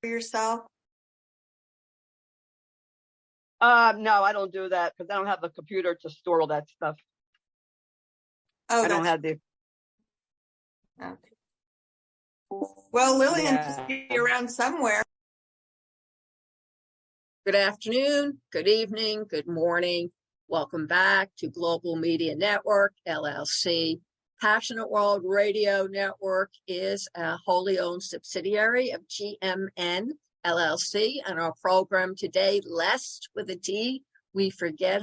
yourself? No, I don't do that because I don't have the computer to store all that stuff. Oh, I don't have the. Okay. Well, Lillian Yeah. must be around somewhere. Good afternoon, good evening, good morning. Welcome back to Global Media Network, LLC. Passionate World Radio Network is a wholly owned subsidiary of GMN, LLC. And our program today, Lest with a D, we forget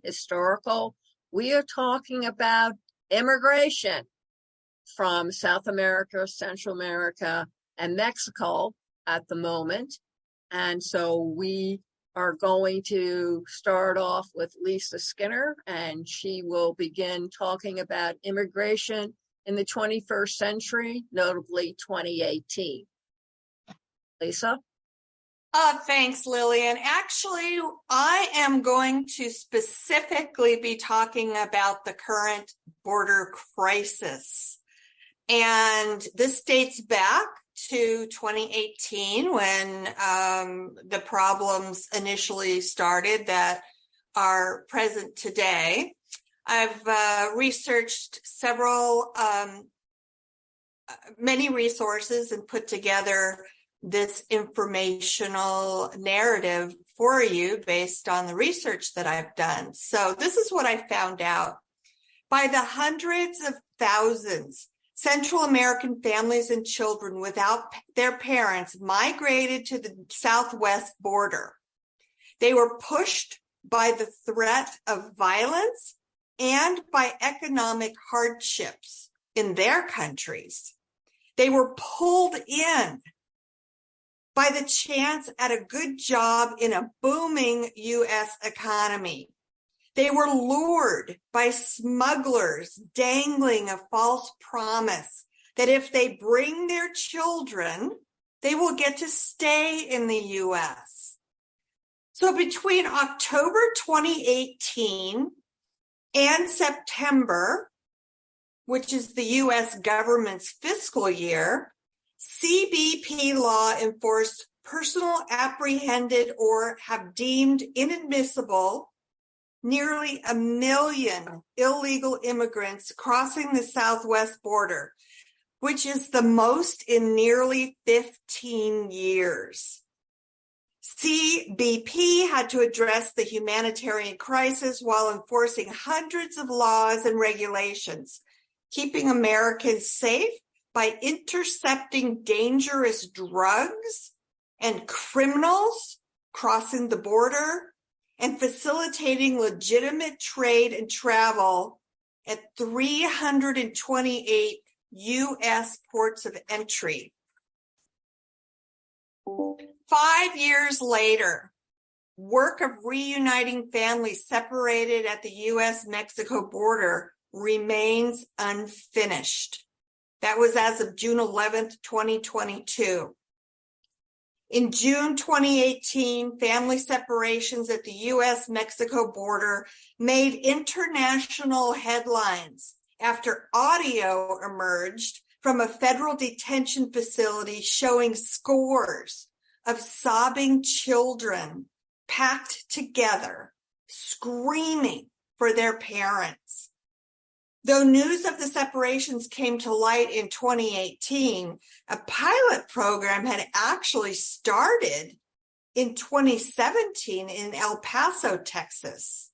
historical. We are talking about immigration from South America, Central America, and Mexico at the moment. And so we are going to start off with Lisa Skinner, and she will begin talking about immigration in the 21st century, notably 2018. Lisa? Thanks, Lillian. Actually, I am going to specifically be talking about the current border crisis. And this dates back to 2018 when the problems initially started that are present today. I've researched many resources and put together this informational narrative for you based on the research that I've done. So this is what I found out. By the hundreds of thousands, Central American families and children without their parents migrated to the southwest border. They were pushed by the threat of violence and by economic hardships in their countries. They were pulled in by the chance at a good job in a booming U.S. economy. They were lured by smugglers dangling a false promise that if they bring their children, they will get to stay in the U.S. So between October 2018 and September, which is the U.S. government's fiscal year, CBP law enforced personal apprehended or have deemed inadmissible nearly 1 million illegal immigrants crossing the southwest border, which is the most in nearly 15 years. CBP had to address the humanitarian crisis while enforcing hundreds of laws and regulations, keeping Americans safe by intercepting dangerous drugs and criminals crossing the border, and facilitating legitimate trade and travel at 328 U.S. ports of entry. 5 years later, work of reuniting families separated at the U.S.-Mexico border remains unfinished. That was as of June 11th, 2022. In June 2018, family separations at the U.S.-Mexico border made international headlines after audio emerged from a federal detention facility showing scores of sobbing children packed together, screaming for their parents. Though news of the separations came to light in 2018, a pilot program had actually started in 2017 in El Paso, Texas.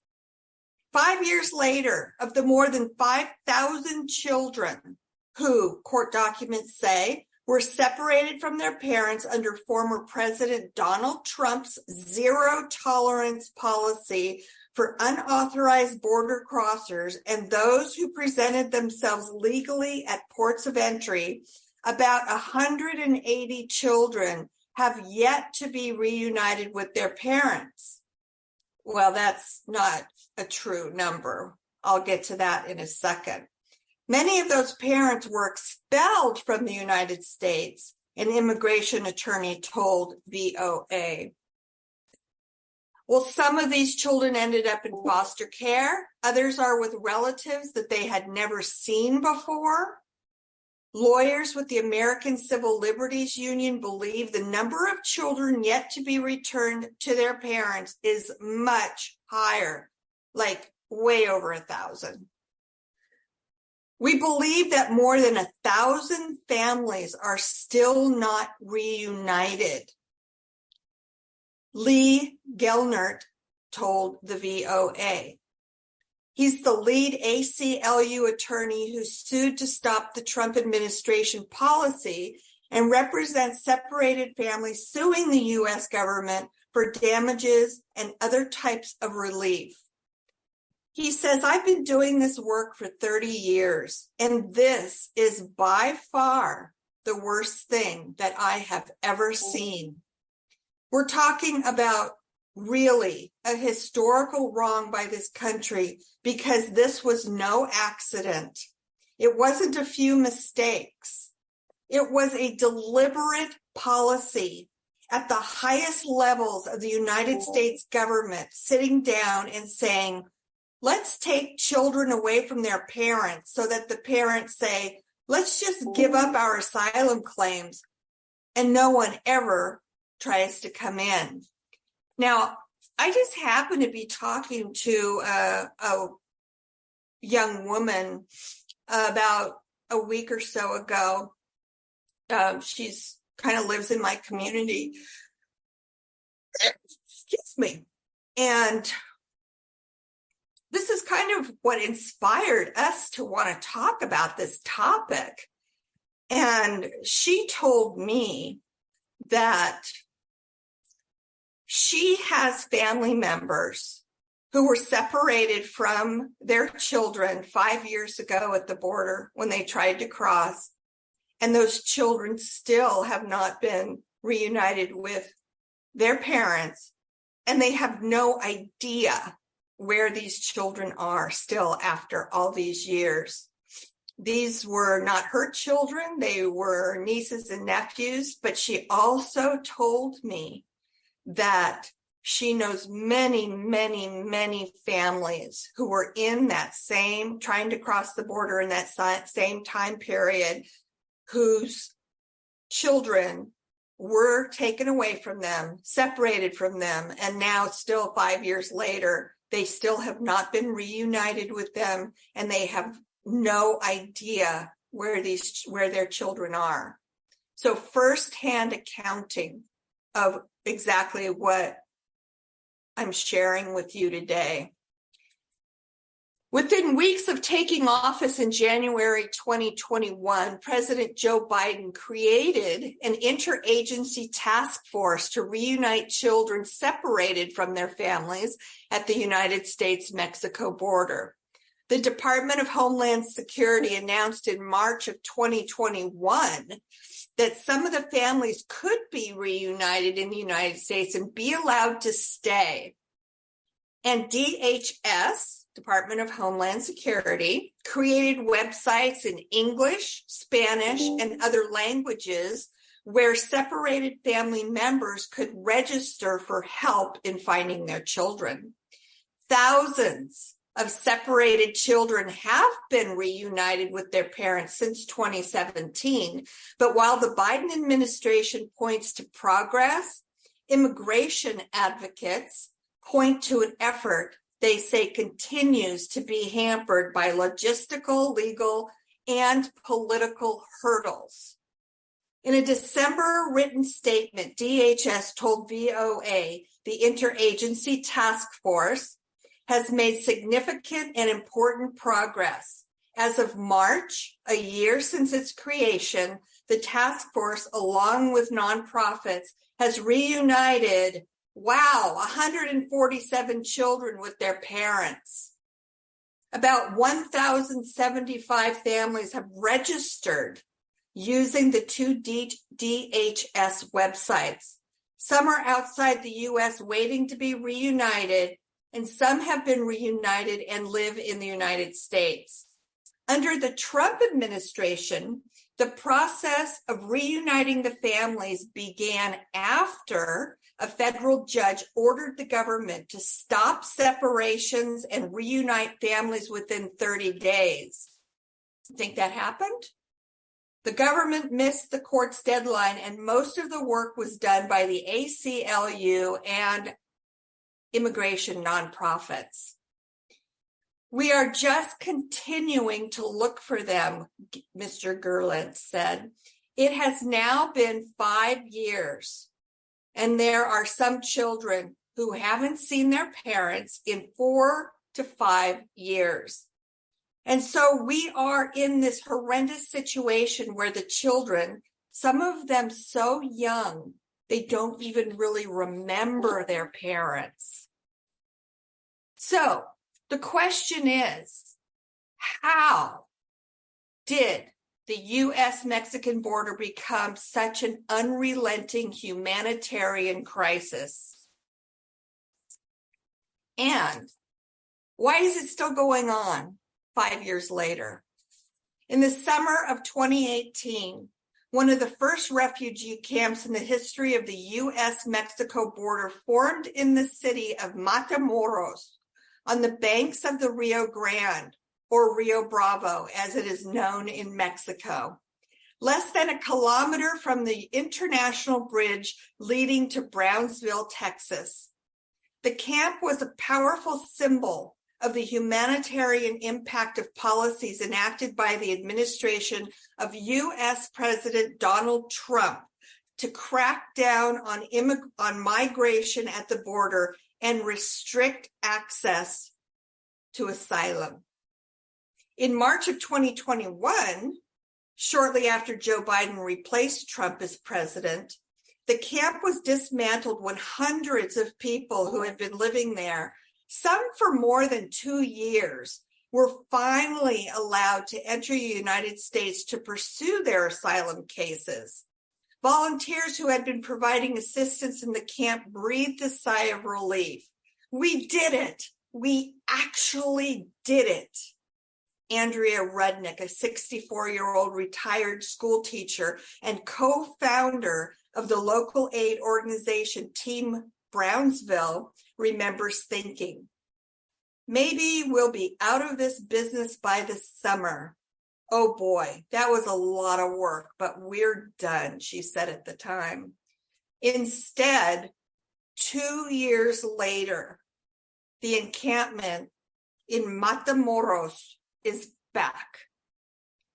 5 years later, of the more than 5,000 children who, court documents say, were separated from their parents under former President Donald Trump's zero-tolerance policy for unauthorized border crossers and those who presented themselves legally at ports of entry, about 180 children have yet to be reunited with their parents. Well, that's not a true number. I'll get to that in a second. Many of those parents were expelled from the United States, an immigration attorney told VOA. Well, some of these children ended up in foster care. Others are with relatives that they had never seen before. Lawyers with the American Civil Liberties Union believe the number of children yet to be returned to their parents is much higher, like way over 1,000. We believe that more than 1,000 families are still not reunited. Lee Gelnert told the VOA. He's the lead ACLU attorney who sued to stop the Trump administration policy and represents separated families suing the U.S. government for damages and other types of relief. He says, I've been doing this work for 30 years, and this is by far the worst thing that I have ever seen. We're talking about really a historical wrong by this country because this was no accident. It wasn't a few mistakes. It was a deliberate policy at the highest levels of the United States government sitting down and saying, let's take children away from their parents so that the parents say, let's just give up our asylum claims and no one ever tries to come in. Now, I just happened to be talking to a young woman about a week or so ago. She's kind of lives in my community. Excuse me. And this is kind of what inspired us to want to talk about this topic. And she told me that she has family members who were separated from their children 5 years ago at the border when they tried to cross. And those children still have not been reunited with their parents. And they have no idea where these children are still after all these years. These were not her children. They were nieces and nephews. But she also told me that she knows many, many, many families who were in that same, trying to cross the border in that same time period, whose children were taken away from them, separated from them, and now still 5 years later, they still have not been reunited with them, and they have no idea where their children are. So firsthand accounting of exactly what I'm sharing with you today. Within weeks of taking office in January 2021, President Joe Biden created an interagency task force to reunite children separated from their families at the United States-Mexico border. The Department of Homeland Security announced in March of 2021 that some of the families could be reunited in the United States and be allowed to stay. And DHS, Department of Homeland Security, created websites in English, Spanish, and other languages where separated family members could register for help in finding their children. Thousands of separated children have been reunited with their parents since 2017. But while the Biden administration points to progress, immigration advocates point to an effort they say continues to be hampered by logistical, legal, and political hurdles. In a December written statement, DHS told VOA the Interagency Task Force has made significant and important progress. As of March, a year since its creation, the task force, along with nonprofits, has reunited, 147 children with their parents. About 1,075 families have registered using the two DHS websites. Some are outside the U.S. waiting to be reunited, and some have been reunited and live in the United States. Under the Trump administration, the process of reuniting the families began after a federal judge ordered the government to stop separations and reunite families within 30 days. Think that happened? The government missed the court's deadline, and most of the work was done by the ACLU and immigration nonprofits. We are just continuing to look for them, Mr. Gerland said. It has now been 5 years, and there are some children who haven't seen their parents in 4 to 5 years. And so we are in this horrendous situation where the children, some of them so young, they don't even really remember their parents. So the question is, how did the U.S.-Mexican border become such an unrelenting humanitarian crisis? And why is it still going on 5 years later? In the summer of 2018, one of the first refugee camps in the history of the U.S.-Mexico border formed in the city of Matamoros on the banks of the Rio Grande, or Rio Bravo, as it is known in Mexico, less than a kilometer from the international bridge leading to Brownsville, Texas. The camp was a powerful symbol of the humanitarian impact of policies enacted by the administration of U.S. President Donald Trump to crack down on migration at the border and restrict access to asylum. In March of 2021, shortly after Joe Biden replaced Trump as president, the camp was dismantled when hundreds of people who had been living there, some for more than 2 years, were finally allowed to enter the United States to pursue their asylum cases. Volunteers who had been providing assistance in the camp breathed a sigh of relief. We did it. We actually did it. Andrea Rudnick, a 64-year-old retired school teacher and co-founder of the local aid organization Team Brownsville, remembers thinking, maybe we'll be out of this business by the summer. Oh boy, that was a lot of work, but we're done, she said at the time. Instead, 2 years later, the encampment in Matamoros is back.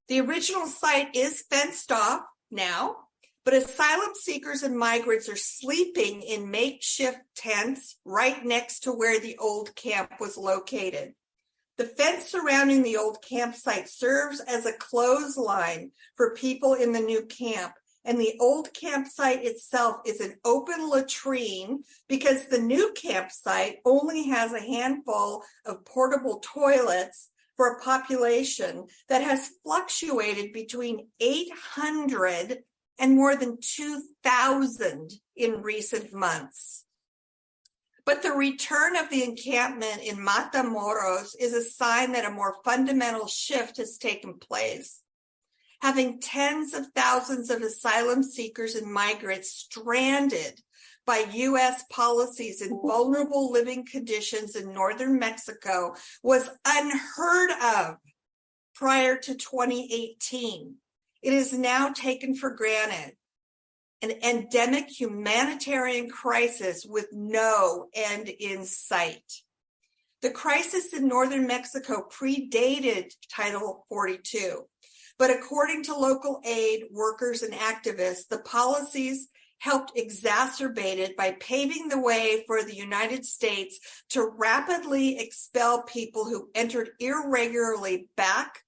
The original site is fenced off now, but asylum seekers and migrants are sleeping in makeshift tents right next to where the old camp was located. The fence surrounding the old campsite serves as a clothesline for people in the new camp, and the old campsite itself is an open latrine because the new campsite only has a handful of portable toilets for a population that has fluctuated between 800 and more than 2,000 in recent months. But the return of the encampment in Matamoros is a sign that a more fundamental shift has taken place. Having tens of thousands of asylum seekers and migrants stranded by U.S. policies in vulnerable living conditions in northern Mexico was unheard of prior to 2018. It is now taken for granted. An endemic humanitarian crisis with no end in sight. The crisis in northern Mexico predated Title 42, but according to local aid workers and activists, the policies helped exacerbate it by paving the way for the United States to rapidly expel people who entered irregularly back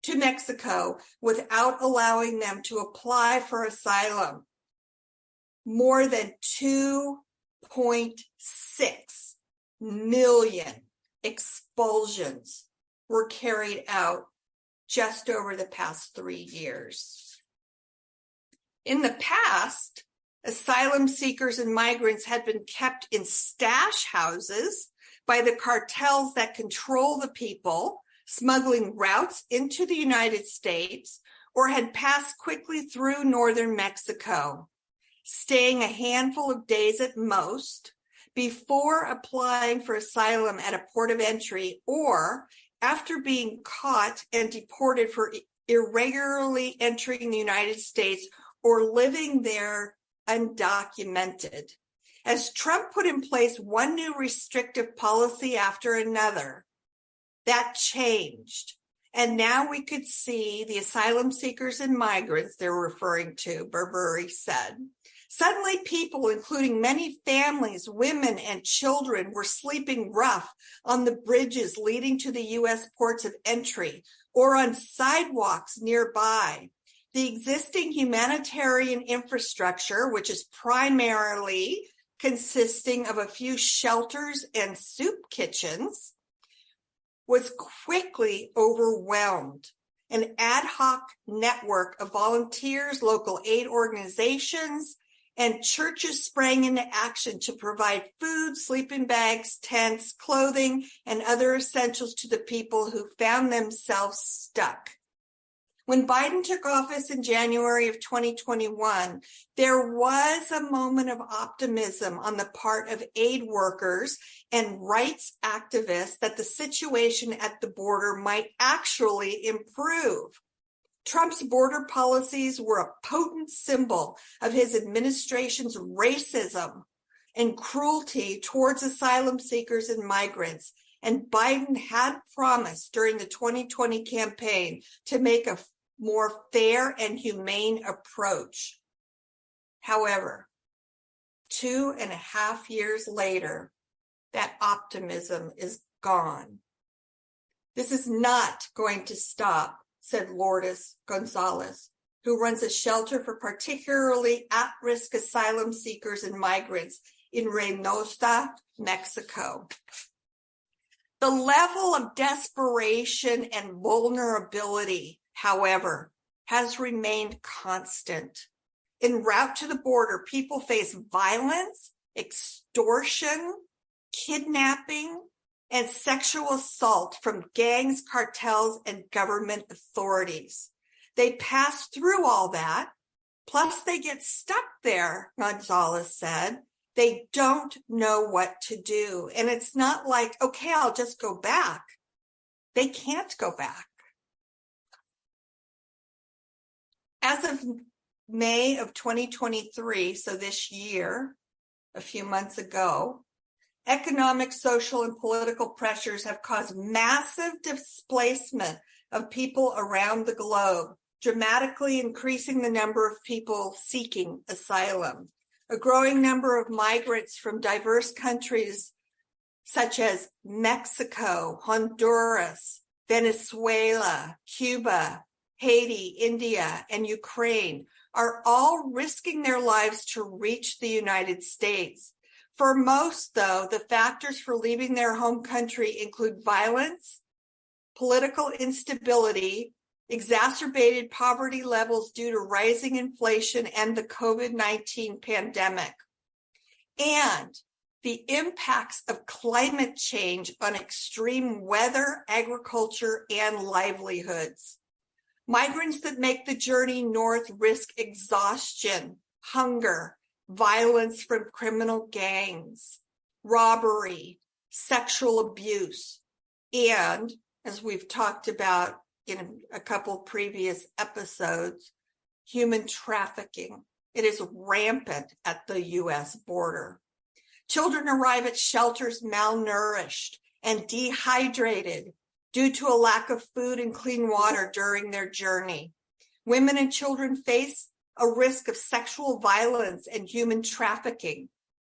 to Mexico without allowing them to apply for asylum. More than 2.6 million expulsions were carried out just over the past 3 years. In the past, asylum seekers and migrants had been kept in stash houses by the cartels that control the people, smuggling routes into the United States, or had passed quickly through northern Mexico, staying a handful of days at most before applying for asylum at a port of entry or after being caught and deported for irregularly entering the United States or living there undocumented. As Trump put in place one new restrictive policy after another, that changed. And now we could see the asylum seekers and migrants they're referring to, Burberry said. Suddenly people, including many families, women, and children, were sleeping rough on the bridges leading to the U.S. ports of entry or on sidewalks nearby. The existing humanitarian infrastructure, which is primarily consisting of a few shelters and soup kitchens, was quickly overwhelmed. An ad hoc network of volunteers, local aid organizations, and churches sprang into action to provide food, sleeping bags, tents, clothing, and other essentials to the people who found themselves stuck. When Biden took office in January of 2021, there was a moment of optimism on the part of aid workers and rights activists that the situation at the border might actually improve. Trump's border policies were a potent symbol of his administration's racism and cruelty towards asylum seekers and migrants. And Biden had promised during the 2020 campaign to make a more fair and humane approach. However, 2.5 years later, that optimism is gone. This is not going to stop, said Lourdes Gonzalez, who runs a shelter for particularly at-risk asylum seekers and migrants in Reynosa, Mexico. The level of desperation and vulnerability, however, has remained constant. En route to the border, people face violence, extortion, kidnapping, and sexual assault from gangs, cartels, and government authorities. They pass through all that, plus they get stuck there, Gonzalez said. They don't know what to do. And it's not like, okay, I'll just go back. They can't go back. As of May of 2023, so this year, a few months ago, economic, social, and political pressures have caused massive displacement of people around the globe, dramatically increasing the number of people seeking asylum. A growing number of migrants from diverse countries such as Mexico, Honduras, Venezuela, Cuba, Haiti, India, and Ukraine are all risking their lives to reach the United States. For most, though, the factors for leaving their home country include violence, political instability, exacerbated poverty levels due to rising inflation and the COVID-19 pandemic, and the impacts of climate change on extreme weather, agriculture, and livelihoods. Migrants that make the journey north risk exhaustion, hunger, violence from criminal gangs, robbery, sexual abuse, and, as we've talked about in a couple previous episodes, human trafficking. It is rampant at the U.S. border. Children arrive at shelters malnourished and dehydrated due to a lack of food and clean water during their journey. Women and children face a risk of sexual violence and human trafficking.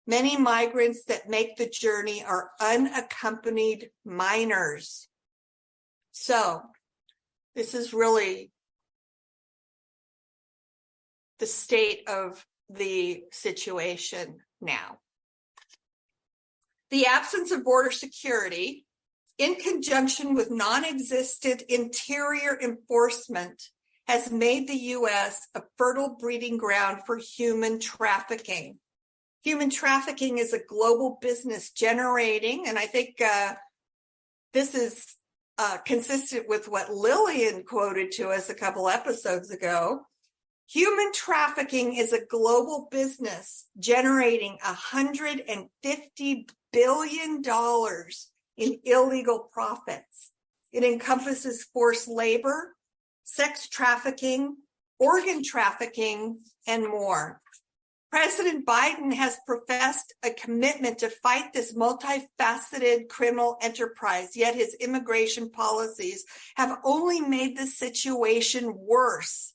Many migrants that make the journey are unaccompanied minors. So, this is really the state of the situation now. The absence of border security, in conjunction with non-existent interior enforcement, has made the U.S. a fertile breeding ground for human trafficking. Human trafficking is a global business generating, and I think this is consistent with what Lillian quoted to us a couple episodes ago. Human trafficking is a global business generating $150 billion in illegal profits. It encompasses forced labor, sex trafficking, organ trafficking, and more. President Biden has professed a commitment to fight this multifaceted criminal enterprise, yet his immigration policies have only made the situation worse.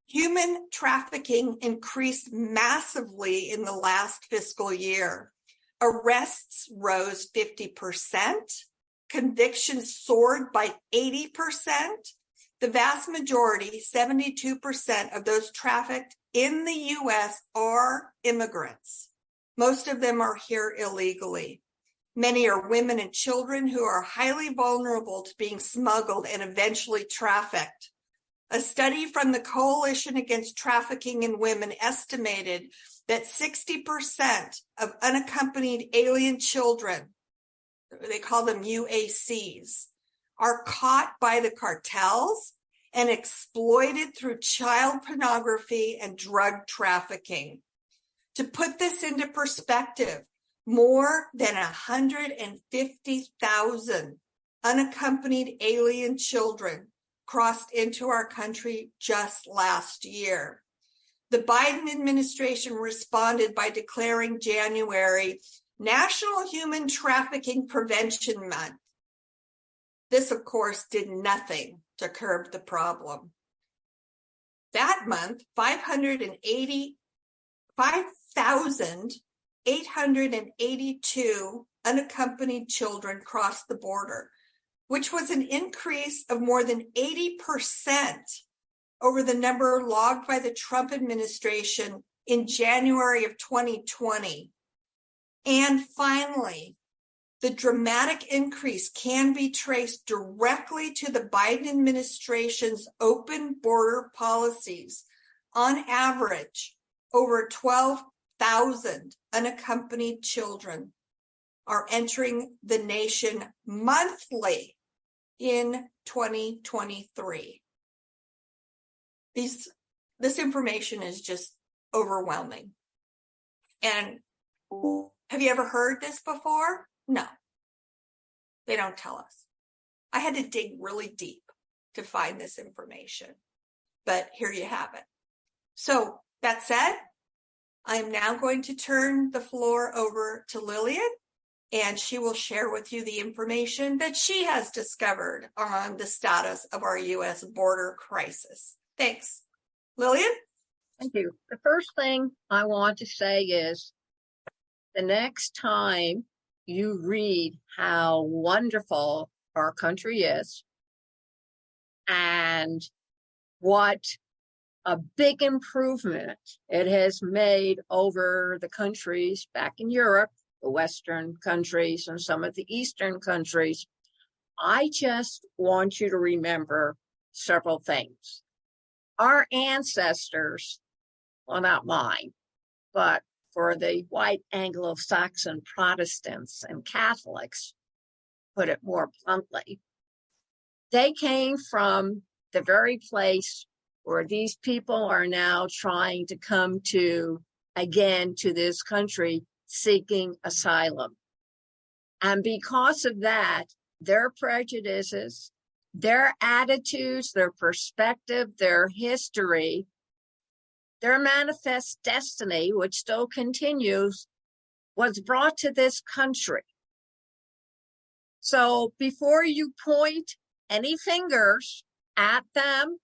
Human trafficking increased massively in the last fiscal year. Arrests rose 50%, convictions soared by 80%. The vast majority, 72% of those trafficked in the U.S. are immigrants. Most of them are here illegally. Many are women and children who are highly vulnerable to being smuggled and eventually trafficked. A study from the Coalition Against Trafficking in Women estimated that 60% of unaccompanied alien children, they call them UACs, are caught by the cartels and exploited through child pornography and drug trafficking. To put this into perspective, more than 150,000 unaccompanied alien children crossed into our country just last year. The Biden administration responded by declaring January National Human Trafficking Prevention Month. This, of course, did nothing to curb the problem. That month, 5,882 unaccompanied children crossed the border, which was an increase of more than 80% over the number logged by the Trump administration in January of 2020. And finally, the dramatic increase can be traced directly to the Biden administration's open border policies. On average, over 12,000 unaccompanied children are entering the nation monthly in 2023. This information is just overwhelming. And have you ever heard this before? No, they don't tell us. I had to dig really deep to find this information, but here you have it. So that said, I'm now going to turn the floor over to Lillian, and she will share with you the information that she has discovered on the status of our U.S. border crisis. Thanks. Lillian? Thank you. The first thing I want to say is the next time you read how wonderful our country is and what a big improvement it has made over the countries back in Europe, the Western countries and some of the Eastern countries, I just want you to remember several things. Our ancestors, well, not mine, but for the white Anglo-Saxon Protestants and Catholics, put it more bluntly, they came from the very place where these people are now trying to come to, again, to this country seeking asylum. And because of that, their prejudices, their attitudes, their perspective, their history, their manifest destiny, which still continues, was brought to this country. So before you point any fingers at them,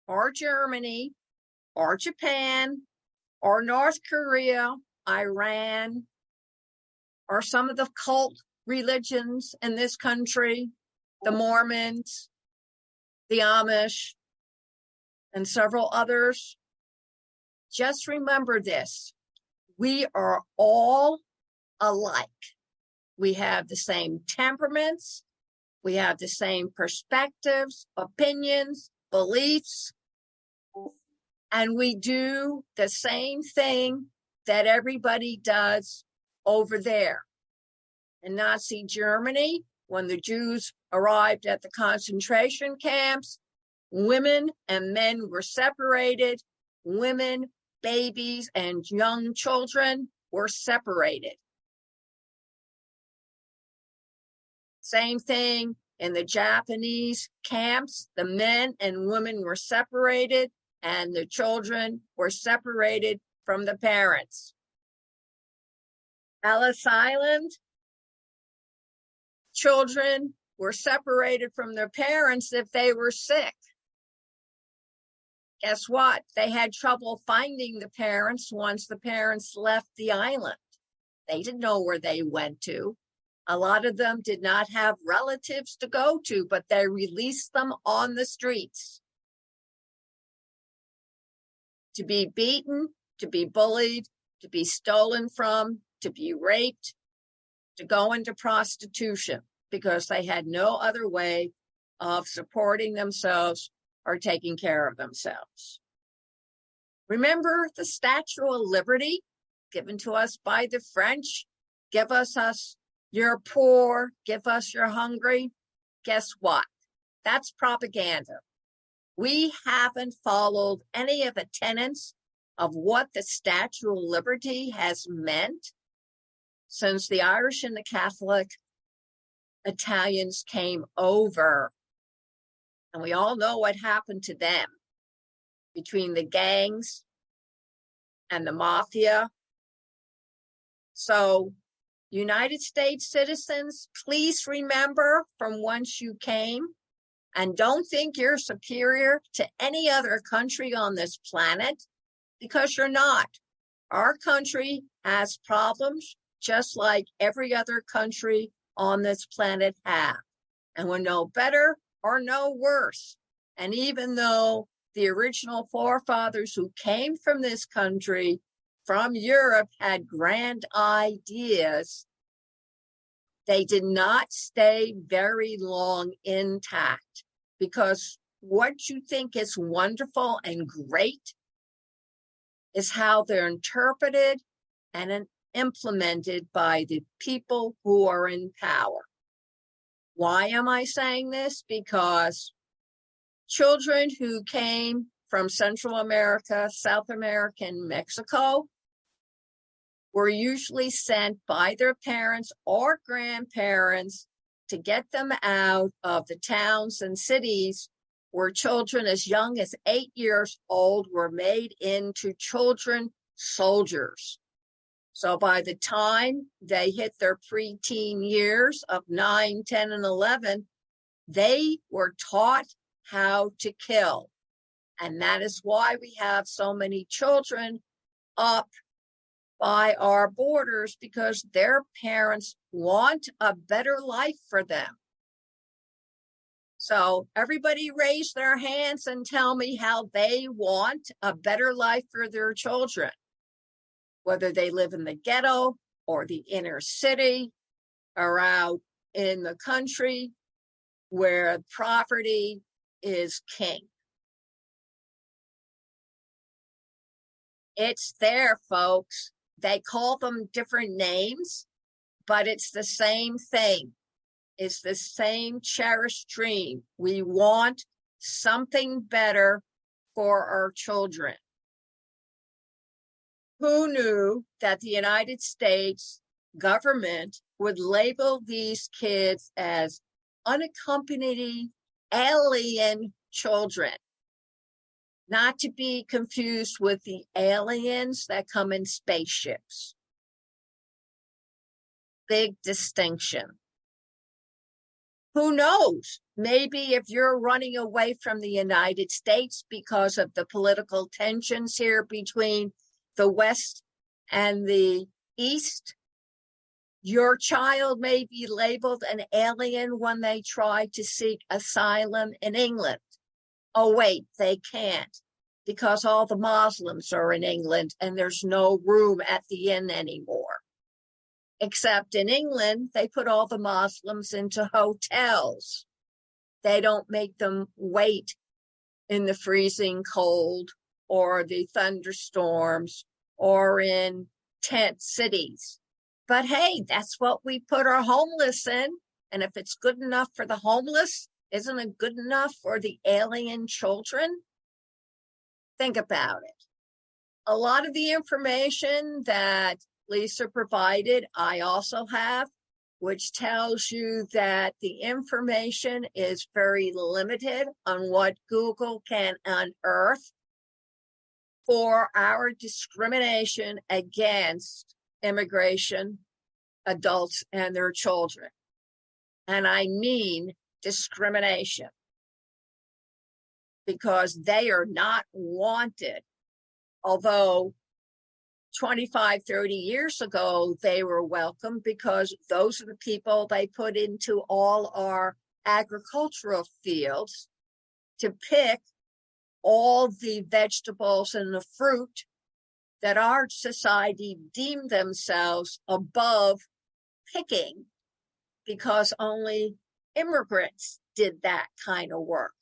or Germany, or Japan, or North Korea, Iran, or some of the cult religions in this country, the Mormons, the Amish, and several others, just remember this. We are all alike. We have the same temperaments. We have the same perspectives, opinions, beliefs, and we do the same thing that everybody does over there. In Nazi Germany, when the Jews arrived at the concentration camps, women and men were separated. Women, babies, and young children were separated. Same thing In the Japanese camps, the men and women were separated and the children were separated from the parents. Ellis Island, children were separated from their parents if they were sick. Guess what? They had trouble finding the parents once the parents left the island. They didn't know where they went to. A lot of them did not have relatives to go to, but they released them on the streets to be beaten, to be bullied, to be stolen from, to be raped, to go into prostitution because they had no other way of supporting themselves or taking care of themselves. Remember the Statue of Liberty given to us by the French? Give us you're poor, give us you're hungry. Guess what? That's propaganda. We haven't followed any of the tenets of what the Statue of Liberty has meant since the Irish and the Catholic Italians came over. And we all know what happened to them between the gangs and the mafia. So, United States citizens, please remember from whence you came and don't think you're superior to any other country on this planet because you're not. Our country has problems just like every other country on this planet have. And we're no better or no worse. And even though the original forefathers who came from this country, from Europe, had grand ideas, they did not stay very long intact because what you think is wonderful and great is how they're interpreted and implemented by the people who are in power. Why am I saying this? Because children who came from Central America, South America, and Mexico were usually sent by their parents or grandparents to get them out of the towns and cities where children as young as 8 years old were made into children soldiers. So by the time they hit their preteen years of 9, 10, and 11, they were taught how to kill. And that is why we have so many children up by our borders, because their parents want a better life for them. So everybody raise their hands and tell me how they want a better life for their children, whether they live in the ghetto or the inner city or out in the country where property is king. It's there, folks. They call them different names, but it's the same thing. It's the same cherished dream. We want something better for our children. Who knew that the United States government would label these kids as unaccompanied alien children? Not to be confused with the aliens that come in spaceships. Big distinction. Who knows? Maybe if you're running away from the United States because of the political tensions here between the West and the East, your child may be labeled an alien when they try to seek asylum in England. Oh, wait, they can't because all the Muslims are in England and there's no room at the inn anymore. Except in England, they put all the Muslims into hotels. They don't make them wait in the freezing cold or the thunderstorms or in tent cities. But hey, that's what we put our homeless in. And if it's good enough for the homeless, isn't it good enough for the alien children? Think about it. A lot of the information that Lisa provided, I also have. which tells you that the information is very limited on what Google can unearth for our discrimination against immigration adults and their children. And I mean discrimination, because they are not wanted. Although 25, 30 years ago, they were welcome, because those are the people they put into all our agricultural fields to pick all the vegetables and the fruit that our society deemed themselves above picking, because only immigrants did that kind of work.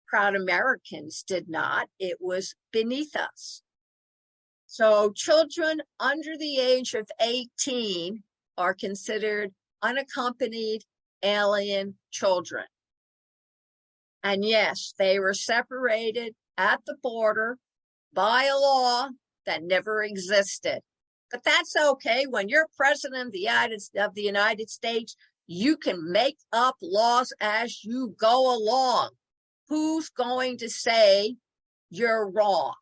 Proud Americans did not. It was beneath us. So children under the age of 18 are considered unaccompanied alien children. And yes, they were separated at the border by a law that never existed. But that's okay. When you're president of the United States, you can make up laws as you go along. Who's going to say you're wrong?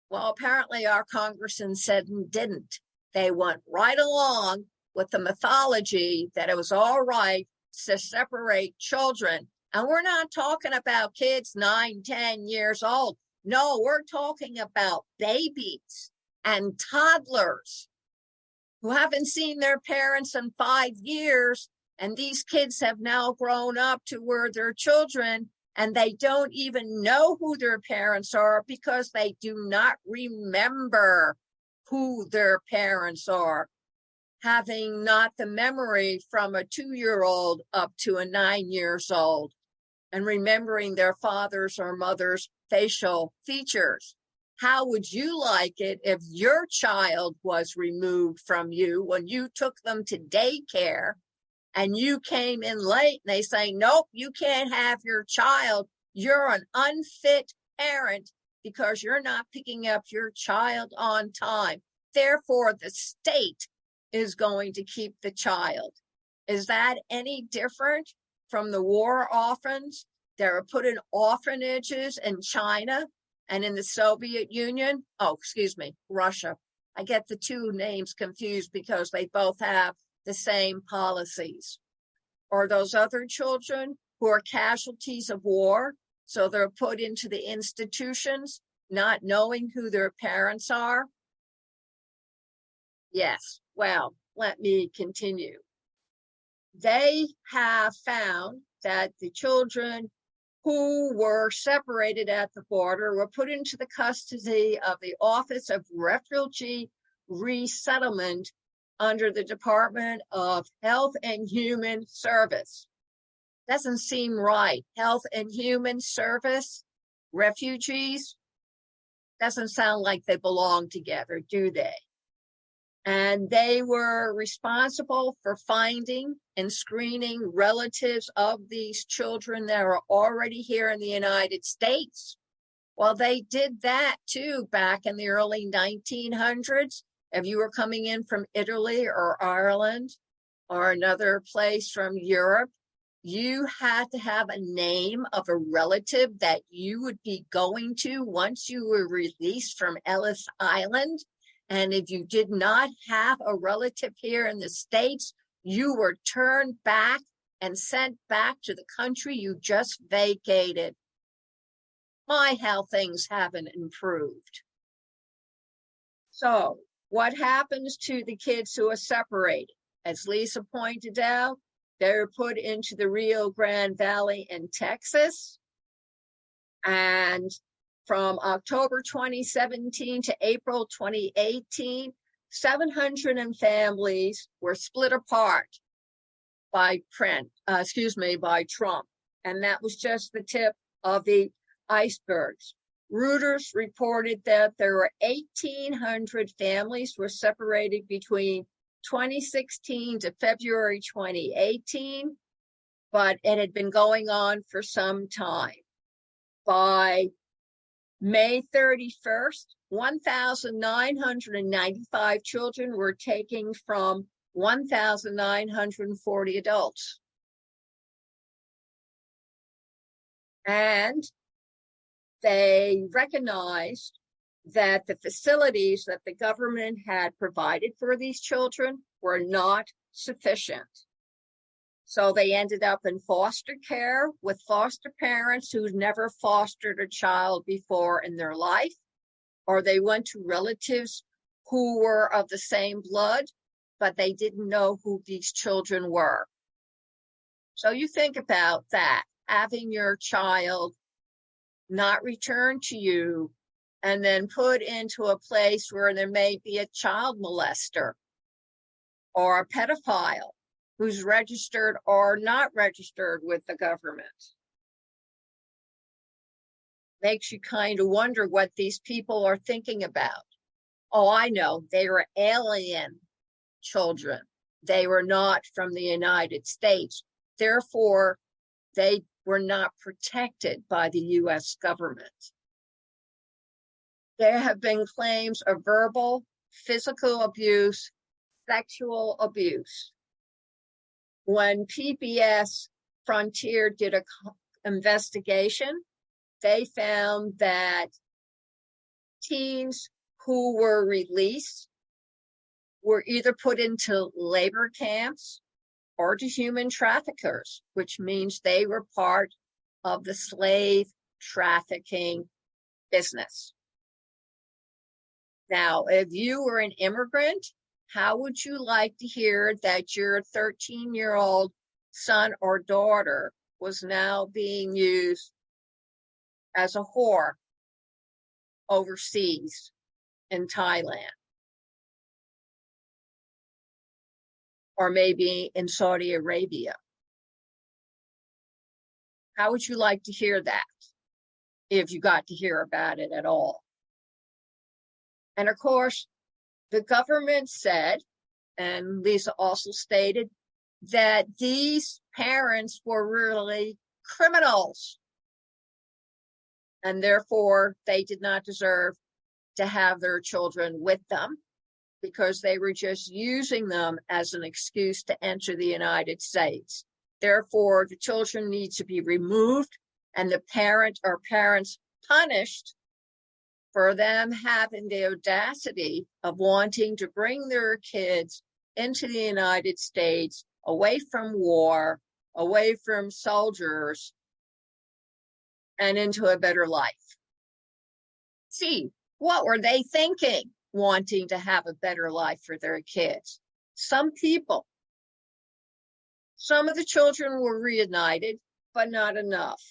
Well, apparently our congressman said and didn't. They went right along with the mythology that it was all right to separate children. And we're not talking about kids 9, 10 years old. No, we're talking about babies and toddlers who haven't seen their parents in 5 years. And these kids have now grown up to where they're children, and they don't even know who their parents are, because they do not remember who their parents are, having not the memory from a 2-year-old up to a 9 years old, and remembering their father's or mother's facial features. How would you like it if your child was removed from you when you took them to daycare, and you came in late and they say, nope, you can't have your child. You're an unfit parent because you're not picking up your child on time. Therefore, the state is going to keep the child. Is that any different from the war orphans that were put in orphanages in China and in the Soviet Union? Oh, excuse me, Russia. I get the two names confused because they both have the same policies. Or those other children who are casualties of war, so they're put into the institutions not knowing who their parents are? Yes, well, let me continue. They have found that the children who were separated at the border were put into the custody of the Office of Refugee Resettlement under the Department of Health and Human Service. Doesn't seem right. Health and Human Service, refugees, doesn't sound like they belong together, do they? And they were responsible for finding and screening relatives of these children that are already here in the United States. Well, they did that too back in the early 1900s. If you were coming in from Italy or Ireland or another place from Europe, you had to have a name of a relative that you would be going to once you were released from Ellis Island. And if you did not have a relative here in the States, you were turned back and sent back to the country you just vacated. My, how things haven't improved. So what happens to the kids who are separated? As Lisa pointed out, they're put into the Rio Grande Valley in Texas. And from October 2017 to April 2018, 700 families were split apart by Trump. And that was just the tip of the icebergs. Reuters reported that there were 1,800 families were separated between 2016 to February 2018, but it had been going on for some time. By May 31st, 1,995 children were taken from 1,940 adults. And they recognized that the facilities that the government had provided for these children were not sufficient. So they ended up in foster care with foster parents who'd never fostered a child before in their life, or they went to relatives who were of the same blood, but they didn't know who these children were. So you think about that, having your child not returned to you and then put into a place where there may be a child molester or a pedophile who's registered or not registered with the government. Makes you kind of wonder what these people are thinking about. Oh, I know, they were alien children. They were not from the United States. Therefore, they were not protected by the U.S. government. There have been claims of verbal, physical abuse, sexual abuse. When PBS Frontier did an investigation, they found that teens who were released were either put into labor camps or to human traffickers, which means they were part of the slave trafficking business. Now, if you were an immigrant, how would you like to hear that your 13-year-old son or daughter was now being used as a whore overseas in Thailand? Or maybe in Saudi Arabia? How would you like to hear that if you got to hear about it at all? And of course, the government said, and Lisa also stated, that these parents were really criminals, and therefore they did not deserve to have their children with them because they were just using them as an excuse to enter the United States. Therefore, the children need to be removed and the parent or parents punished for them having the audacity of wanting to bring their kids into the United States, away from war, away from soldiers, and into a better life. See, what were they thinking, wanting to have a better life for their kids? Some people. Some of the children were reunited, but not enough.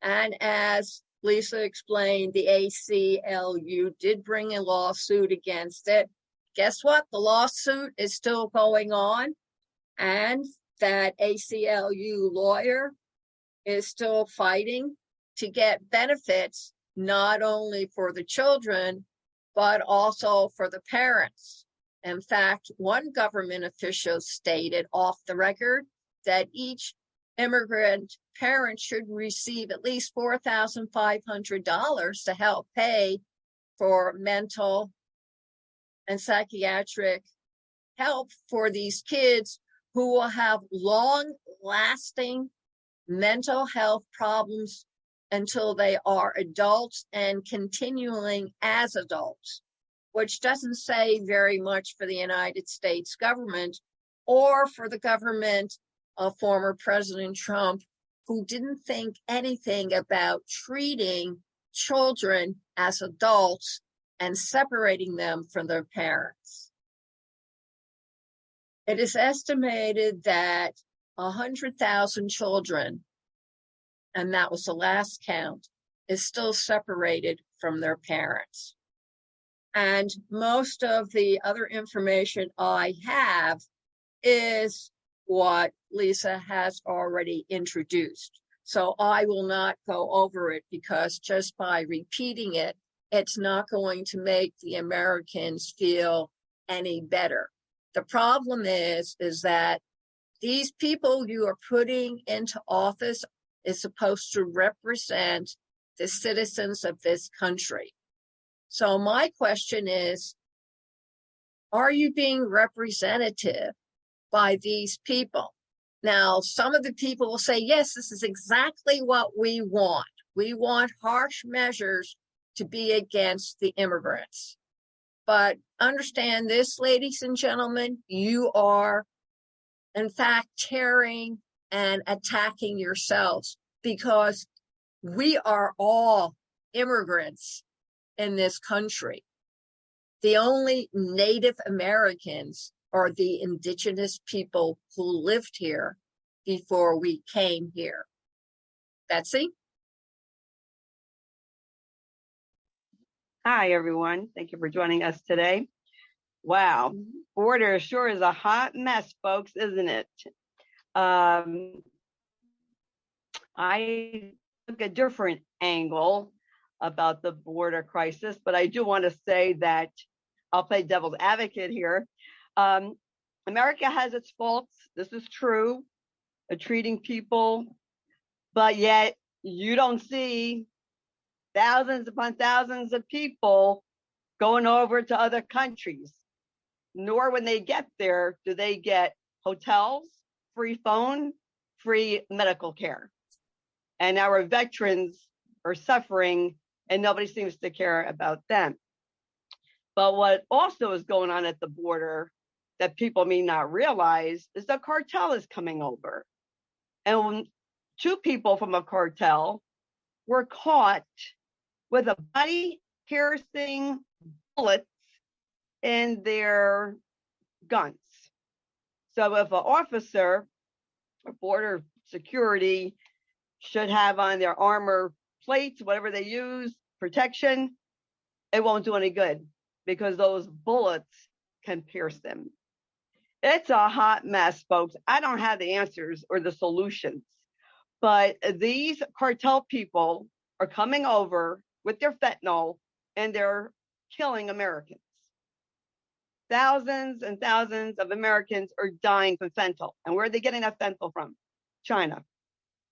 And as Lisa explained, the ACLU did bring a lawsuit against it. Guess what? The lawsuit is still going on, and that ACLU lawyer is still fighting to get benefits, not only for the children, but also for the parents. In fact, one government official stated off the record that each immigrant parent should receive at least $4,500 to help pay for mental and psychiatric help for these kids who will have long-lasting mental health problems until they are adults and continuing as adults, which doesn't say very much for the United States government or for the government of former President Trump, who didn't think anything about treating children as adults and separating them from their parents. It is estimated that 100,000 children, and that was the last count, is still separated from their parents. And most of the other information I have is what Lisa has already introduced. So I will not go over it because just by repeating it, it's not going to make the Americans feel any better. The problem is that these people you are putting into office is supposed to represent the citizens of this country. So my question is, are you being representative by these people. Now, some of the people will say, yes, this is exactly what we want. We want harsh measures to be against the immigrants. But understand this, ladies and gentlemen, you are, in fact, tearing and attacking yourselves, because we are all immigrants in this country. The only Native Americans are the indigenous people who lived here before we came here. Betsy? Hi, everyone. Thank you for joining us today. Wow, border sure is a hot mess, folks, isn't it? I took a different angle about the border crisis, but I do want to say that I'll play devil's advocate here. America has its faults. This is true, treating people, but yet you don't see thousands upon thousands of people going over to other countries, nor when they get there do they get hotels, free phone, free medical care. And our veterans are suffering and nobody seems to care about them. But what also is going on at the border that people may not realize is the cartel is coming over. And 2 people from a cartel were caught with a body-piercing bullets in their guns. So if an officer or border security should have on their armor plates, whatever they use, protection, it won't do any good because those bullets can pierce them. It's a hot mess, folks. I don't have the answers or the solutions, but these cartel people are coming over with their fentanyl and they're killing Americans. Thousands and thousands of Americans are dying from fentanyl. And where are they getting that fentanyl from? China.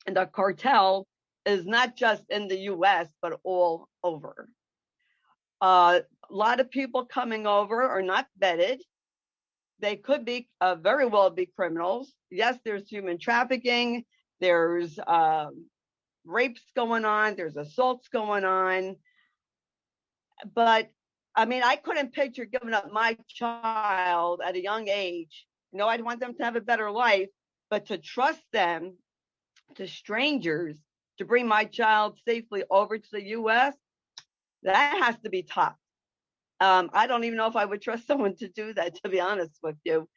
And the cartel is not just in the US, but all over. A lot of people coming over are not vetted. They could be very well be criminals. Yes, there's human trafficking. There's rapes going on. There's assaults going on. But I mean, I couldn't picture giving up my child at a young age. You know, I'd want them to have a better life, but to trust them to strangers to bring my child safely over to the US, that has to be tough. I don't even know if I would trust someone to do that, to be honest with you.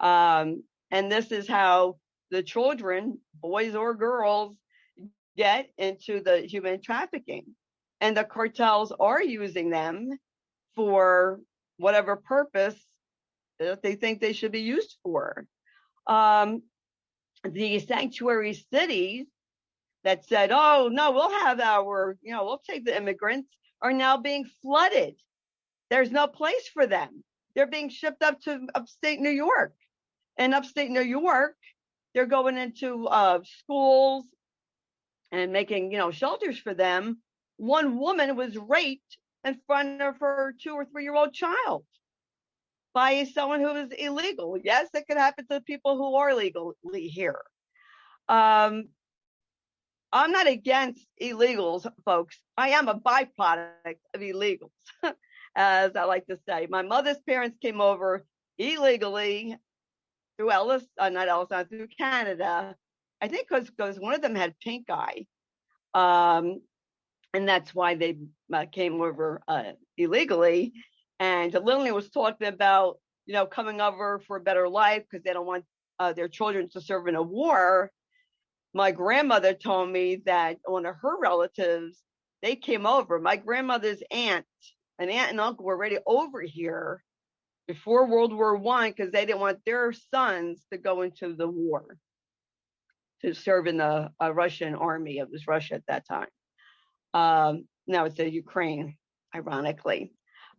And this is how the children, boys or girls, get into the human trafficking. And the cartels are using them for whatever purpose that they think they should be used for. The sanctuary cities that said, oh, no, we'll have our, we'll take the immigrants, are now being flooded. There's no place for them. They're being shipped up to upstate New York. And upstate New York, they're going into schools and making, shelters for them. One woman was raped in front of her 2 or 3-year-old child by someone who was illegal. Yes, it could happen to people who are legally here. I'm not against illegals, folks. I am a byproduct of illegals, as I like to say. My mother's parents came over illegally through through Canada. I think because one of them had pink eye. And that's why they came over illegally. And Lillian was talking about, coming over for a better life because they don't want their children to serve in a war. My grandmother told me that one of her relatives, they came over. My grandmother's aunt and uncle were already over here before World War I because they didn't want their sons to go into the war to serve in the Russian army. It was Russia at that time. Now it's the Ukraine, ironically.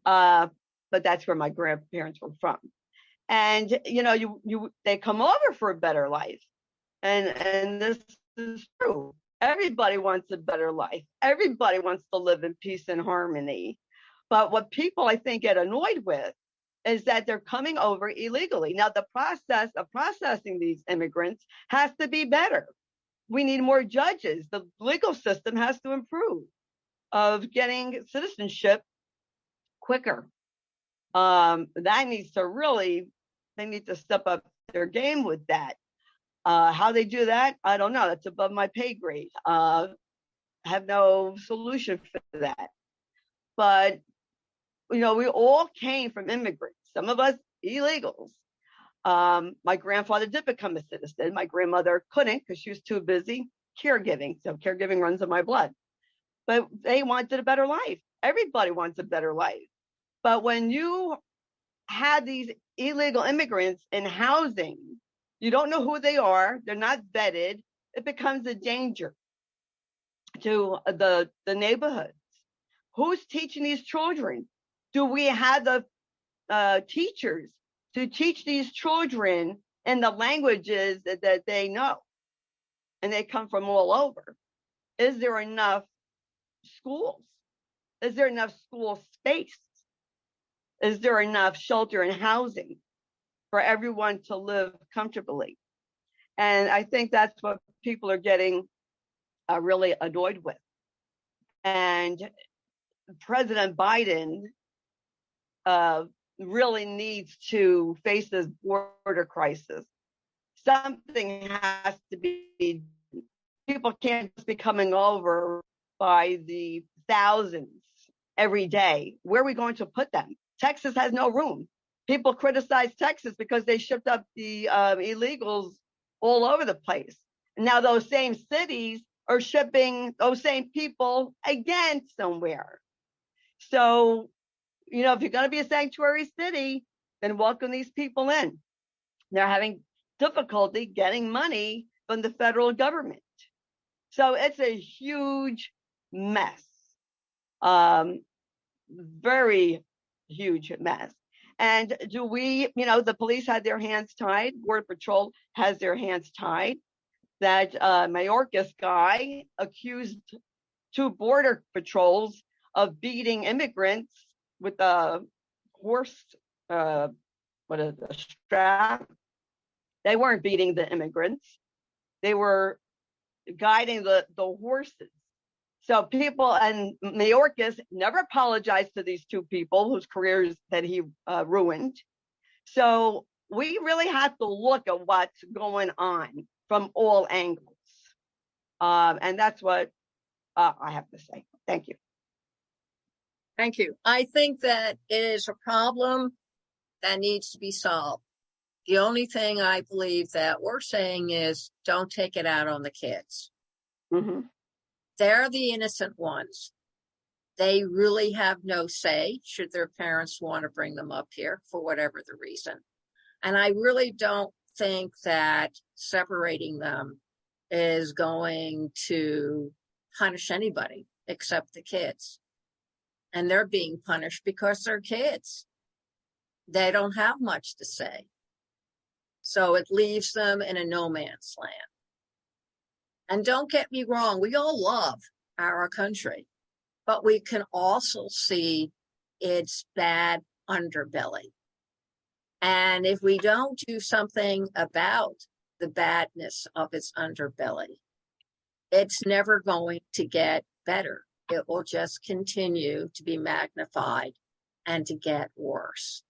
But that's where my grandparents were from. And, they come over for a better life. And this is true. Everybody wants a better life. Everybody wants to live in peace and harmony. But what people, I think, get annoyed with is that they're coming over illegally. Now, the process of processing these immigrants has to be better. We need more judges. The legal system has to improve of getting citizenship quicker. That needs to really, they need to step up their game with that. How they do that, I don't know. That's above my pay grade. I have no solution for that. But, we all came from immigrants. Some of us illegals. My grandfather did become a citizen. My grandmother couldn't because she was too busy caregiving. So caregiving runs in my blood. But they wanted a better life. Everybody wants a better life. But when you had these illegal immigrants in housing, you don't know who they are. They're not vetted. It becomes a danger to the neighborhoods. Who's teaching these children? Do we have the teachers to teach these children in the languages that they know? And they come from all over. Is there enough schools? Is there enough school space? Is there enough shelter and housing for everyone to live comfortably? And I think that's what people are getting really annoyed with. And President Biden really needs to face this border crisis. Something has to be, people can't just be coming over by the thousands every day. Where are we going to put them? Texas has no room. People criticize Texas because they shipped up the illegals all over the place. And now those same cities are shipping those same people again somewhere. So, if you're going to be a sanctuary city, then welcome these people in. They're having difficulty getting money from the federal government. So it's a huge mess. Very huge mess. And do we, the police had their hands tied, Border Patrol has their hands tied. That Mayorkas guy accused 2 border patrols of beating immigrants with a horse, a strap. They weren't beating the immigrants. They were guiding the horses. So people, and Mayorkas never apologized to these 2 people whose careers that he ruined. So we really have to look at what's going on from all angles. And that's what I have to say. Thank you. Thank you. I think that it is a problem that needs to be solved. The only thing I believe that we're saying is don't take it out on the kids. Mm-hmm. They're the innocent ones. They really have no say should their parents want to bring them up here for whatever the reason. And I really don't think that separating them is going to punish anybody except the kids. And they're being punished because they're kids. They don't have much to say. So it leaves them in a no man's land. And don't get me wrong, we all love our country, but we can also see its bad underbelly. And if we don't do something about the badness of its underbelly, it's never going to get better. It will just continue to be magnified and to get worse.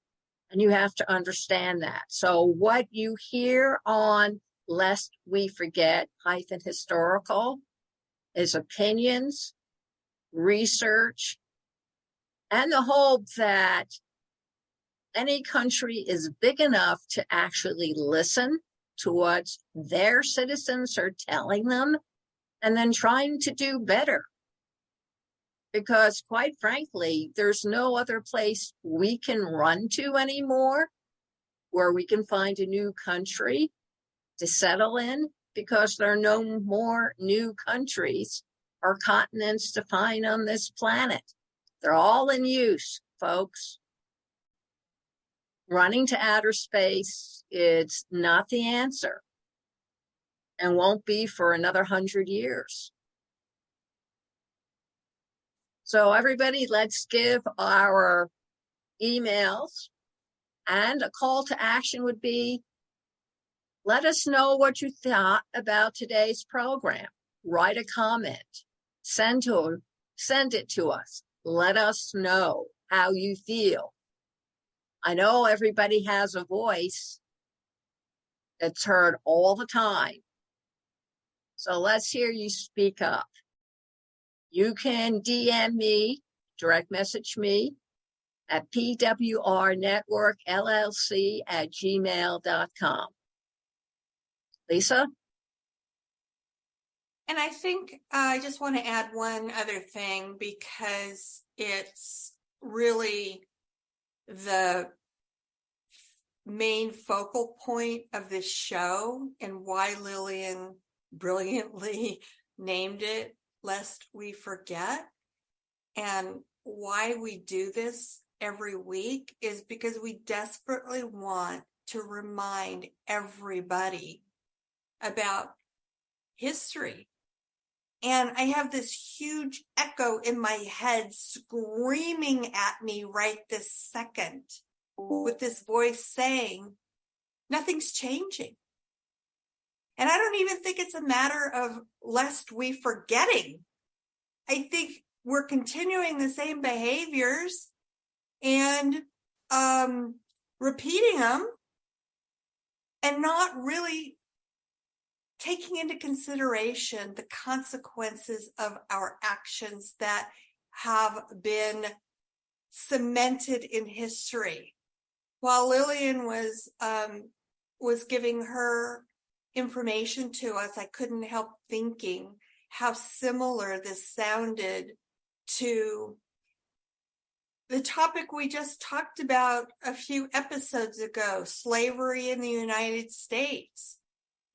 And you have to understand that. So what you hear on Lest We Forget -historical is opinions, research, and the hope that any country is big enough to actually listen to what their citizens are telling them and then trying to do better. Because quite frankly, there's no other place we can run to anymore where we can find a new country to settle in, because there are no more new countries or continents to find on this planet. They're all in use, folks. Running to outer space, it's not the answer and won't be for another 100 years. So everybody, let's give our emails And a call to action would be, let us know what you thought about today's program. Write a comment. Send it to us. Let us know how you feel. I know everybody has a voice that's heard all the time. So let's hear you speak up. You can DM me, direct message me at pwrnetworkllc@gmail.com. Lisa? And I think I just want to add one other thing, because it's really the main focal point of this show and why Lillian brilliantly named it Lest We Forget. And why we do this every week is because we desperately want to remind everybody about history. And I have this huge echo in my head screaming at me right this second, with this voice saying, nothing's changing. And I don't even think it's a matter of lest we forgetting. I think we're continuing the same behaviors and repeating them, and not really taking into consideration the consequences of our actions that have been cemented in history. While Lillian was giving her information to us, I couldn't help thinking how similar this sounded to the topic we just talked about a few episodes ago, slavery in the United States,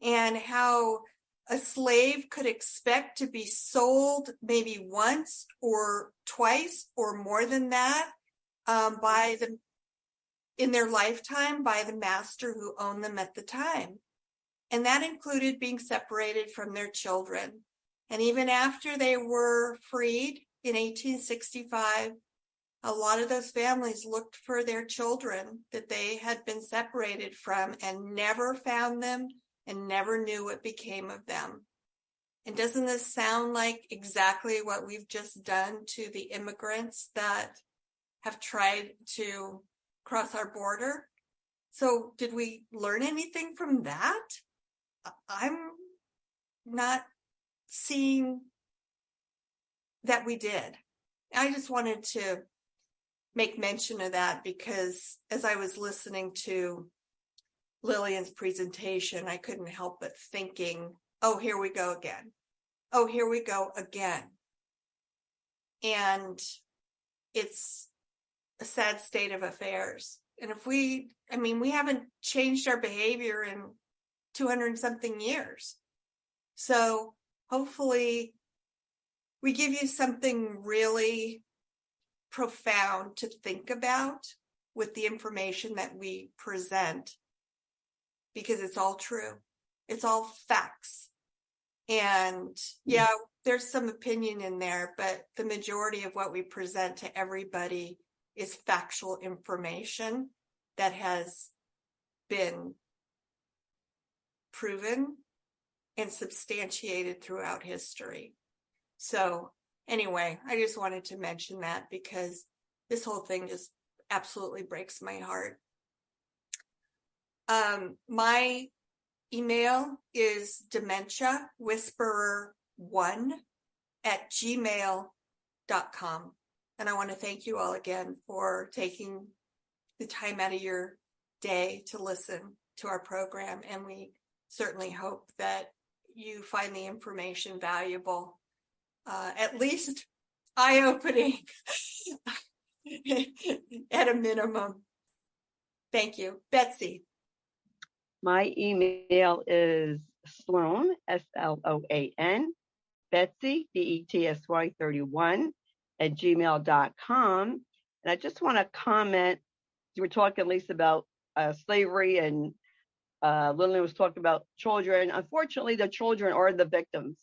and how a slave could expect to be sold maybe once or twice or more than that in their lifetime by the master who owned them at the time. And that included being separated from their children. And even after they were freed in 1865, a lot of those families looked for their children that they had been separated from and never found them and never knew what became of them. And doesn't this sound like exactly what we've just done to the immigrants that have tried to cross our border? So did we learn anything from that? I'm not seeing that we did. I just wanted to make mention of that, because as I was listening to Lillian's presentation, I couldn't help but thinking, oh, here we go again. Oh, here we go again. And it's a sad state of affairs. And if we haven't changed our behavior in 200 something years. So hopefully we give you something really profound to think about with the information that we present, because it's all true. It's all facts. And yeah, there's some opinion in there, but the majority of what we present to everybody is factual information that has been proven and substantiated throughout history. So anyway, I just wanted to mention that because this whole thing just absolutely breaks my heart. My email is dementiawhisperer1@gmail.com. And I want to thank you all again for taking the time out of your day to listen to our program. And we certainly hope that you find the information valuable, at least eye-opening at a minimum. Thank you. Betsy. My email is Sloan, SLOAN, Betsy, BETSY 31 @gmail.com. And I just want to comment, you were talking, Lisa, about slavery, and Lillian was talking about children. Unfortunately, the children are the victims.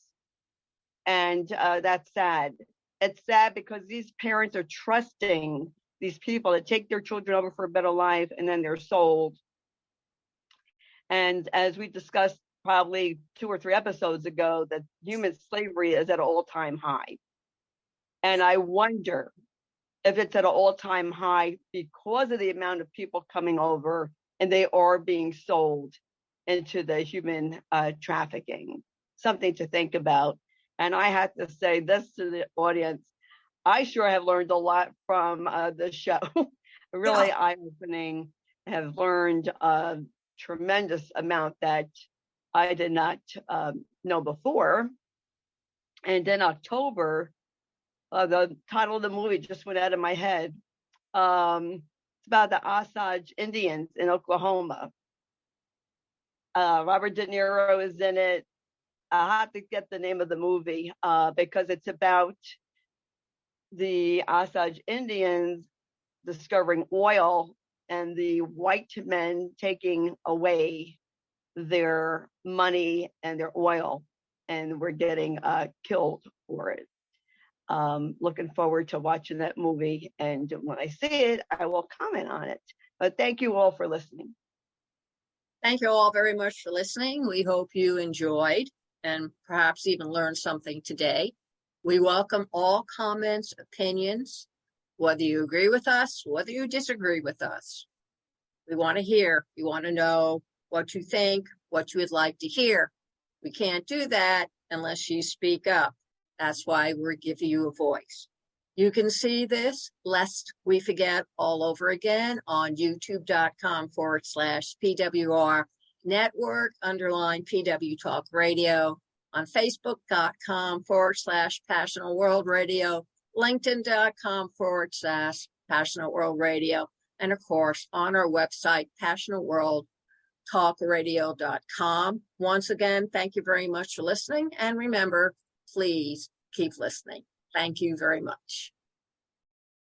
And that's sad. It's sad because these parents are trusting these people that take their children over for a better life and then they're sold. And as we discussed probably 2 or 3 episodes ago, that human slavery is at an all-time high. And I wonder if it's at an all-time high because of the amount of people coming over and they are being sold into the human trafficking. Something to think about. And I have to say this to the audience. I sure have learned a lot from the show. Really eye-opening. Have learned a tremendous amount that I did not know before. And in October, the title of the movie just went out of my head. It's about the Osage Indians in Oklahoma. Robert De Niro is in it. I have to get the name of the movie because it's about the Osage Indians discovering oil and the white men taking away their money and their oil, and we're getting killed for it. Looking forward to watching that movie, and when I see it, I will comment on it. But thank you all for listening. Thank you all very much for listening. We hope you enjoyed and perhaps even learned something today. We welcome all comments, opinions, whether you agree with us, whether you disagree with us. We want to hear. We want to know what you think, what you would like to hear. We can't do that unless you speak up. That's why we're giving you a voice. You can see this, lest we forget, all over again on youtube.com/PWR network _PW Talk Radio, on Facebook.com/Passionate World Radio, LinkedIn.com/Passionate World Radio, and of course on our website, PassionateWorldTalkRadio.com. Once again, thank you very much for listening, and remember, please keep listening. Thank you very much.